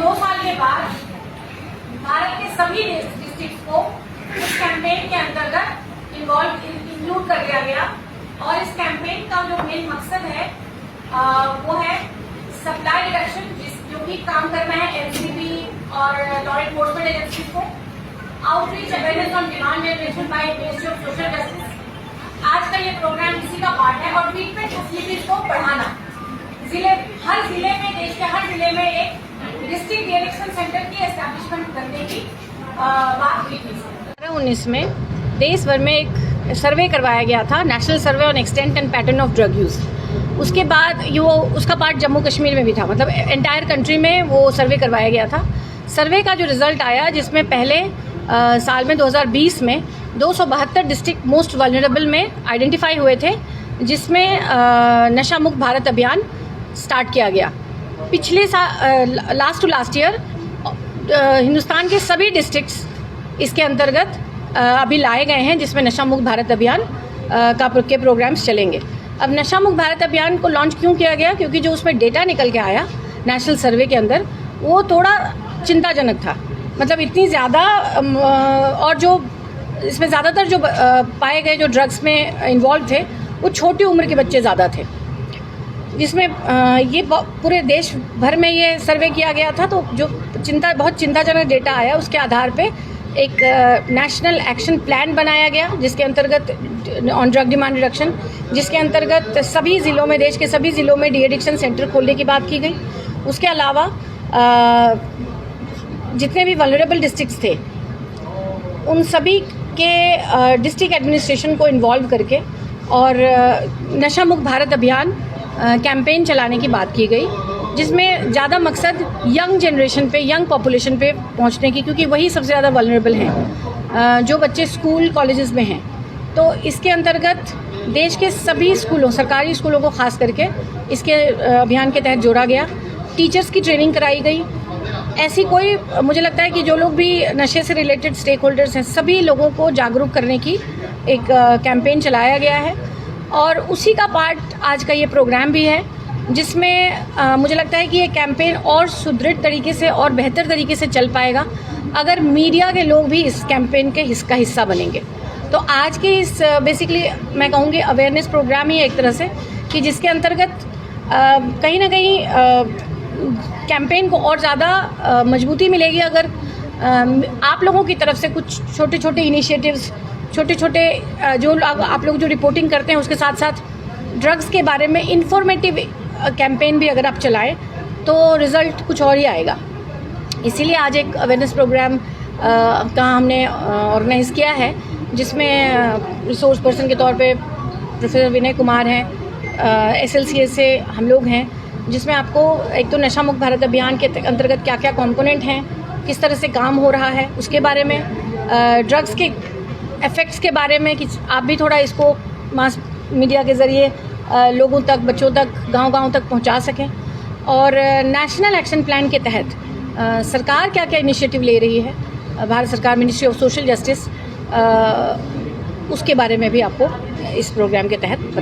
2 साल के बाद भारत के सभी डिस्ट्रिक्ट को इस कैंपेन के अंतर्गत इंक्लूड कर लिया गया। और इस कैंपेन का जो मेन मकसद है वो है सप्लाई रिडक्शन, जो कि काम करना है एलसीबी और लॉ एनफोर्समेंट एजेंसी को, outreach awareness on demand generation by ministry of social justice. आज का ये प्रोग्राम इसी का पार्ट है। और ट्रीटमेंट फैसिलिटीज को बढ़ाना, हर जिले में, देश के हर जिले में एक डिस्ट्रिक्ट डिएडिक्शन सेंटर की एस्टैब्लिशमेंट करने की बात हुई थी। 2019 में देश भर में एक सर्वे करवाया गया था, national survey on extent and pattern of drug use. उसके बाद उसका पार्ट जम्मू कश्मीर में भी था, मतलब एंटायर कंट्री में वो सर्वे करवाया गया था। सर्वे का जो रिजल्ट आया, जिसमें पहले साल में 2020 में 272 डिस्ट्रिक्ट मोस्ट वल्नरेबल में आइडेंटिफाई हुए थे, जिसमें नशा मुक्त भारत अभियान स्टार्ट किया गया। पिछले last two last year Hindustan के सभी डिस्ट्रिक्ट्स इसके अंतर्गत अभी लाए गए हैं, जिसमें नशा मुक्त भारत अभियान के प्रोग्राम्स चलेंगे। अब नशा मुक्त भारत अभियान को लॉन्च क्यों किया गया? क्योंकि जो उसमें डेटा निकल के आया नेशनल सर्वे के अंदर, वो थोड़ा चिंताजनक था। मतलब इतनी ज़्यादा, और जो इसमें ज़्यादातर जो पाए गए जो ड्रग्स में इन्वॉल्व थे, वो छोटी उम्र के बच्चे ज़्यादा थे। जिसमें ये पूरे देश भर में ये सर्वे किया गया था। तो जो बहुत चिंताजनक डेटा आया, उसके आधार पे एक नेशनल एक्शन प्लान बनाया गया, जिसके अंतर्गत ऑन ड्रग डिमांड रिडक्शन, जिसके अंतर्गत सभी ज़िलों में, देश के सभी ज़िलों में डी एडिक्शन सेंटर खोलने की बात की गई। उसके अलावा जितने भी वल्नरेबल डिस्ट्रिक्ट्स थे, उन सभी के डिस्ट्रिक्ट एडमिनिस्ट्रेशन को इन्वॉल्व करके और नशा मुक्त भारत अभियान कैंपेन चलाने की बात की गई, जिसमें ज़्यादा मकसद यंग जनरेशन पे, यंग पॉपुलेशन पे पहुंचने की, क्योंकि वही सबसे ज़्यादा वल्नरेबल हैं, जो बच्चे स्कूल कॉलेजेस में हैं। तो इसके अंतर्गत देश के सभी स्कूलों, सरकारी स्कूलों को खास करके इसके अभियान के तहत जोड़ा गया। टीचर्स की ट्रेनिंग कराई गई। ऐसी कोई, मुझे लगता है कि जो लोग भी नशे से रिलेटेड स्टेक होल्डर्स हैं, सभी लोगों को जागरूक करने की एक कैंपेन चलाया गया है। और उसी का पार्ट आज का ये प्रोग्राम भी है, जिसमें मुझे लगता है कि ये कैंपेन और सुदृढ़ तरीके से और बेहतर तरीके से चल पाएगा अगर मीडिया के लोग भी इस कैंपेन के हिस्सा बनेंगे। तो आज के इस बेसिकली मैं कहूँगी अवेयरनेस प्रोग्राम ही एक तरह से, कि जिसके अंतर्गत कहीं ना कहीं कैंपेन को और ज़्यादा मजबूती मिलेगी अगर आप लोगों की तरफ से कुछ छोटे छोटे इनिशिएटिव्स, छोटे छोटे जो आप लोग जो रिपोर्टिंग करते हैं, उसके साथ साथ ड्रग्स के बारे में इंफॉर्मेटिव कैंपेन भी अगर आप चलाएं, तो रिज़ल्ट कुछ और ही आएगा। इसीलिए आज एक अवेयरनेस प्रोग्राम का हमने ऑर्गेनाइज़ किया है, जिसमें रिसोर्स पर्सन के तौर पे प्रोफेसर विनय कुमार हैं, SLCS से हम लोग हैं, जिसमें आपको एक तो नशा मुक्त भारत अभियान के अंतर्गत क्या क्या कंपोनेंट हैं, किस तरह से काम हो रहा है उसके बारे में, ड्रग्स के इफ़ेक्ट्स के बारे में, कि आप भी थोड़ा इसको मास मीडिया के ज़रिए लोगों तक, बच्चों तक, गांव-गांव तक पहुंचा सकें। और नेशनल एक्शन प्लान के तहत सरकार क्या क्या इनिशिएटिव ले रही है, भारत सरकार, मिनिस्ट्री ऑफ सोशल जस्टिस, उसके बारे में भी आपको इस प्रोग्राम के तहत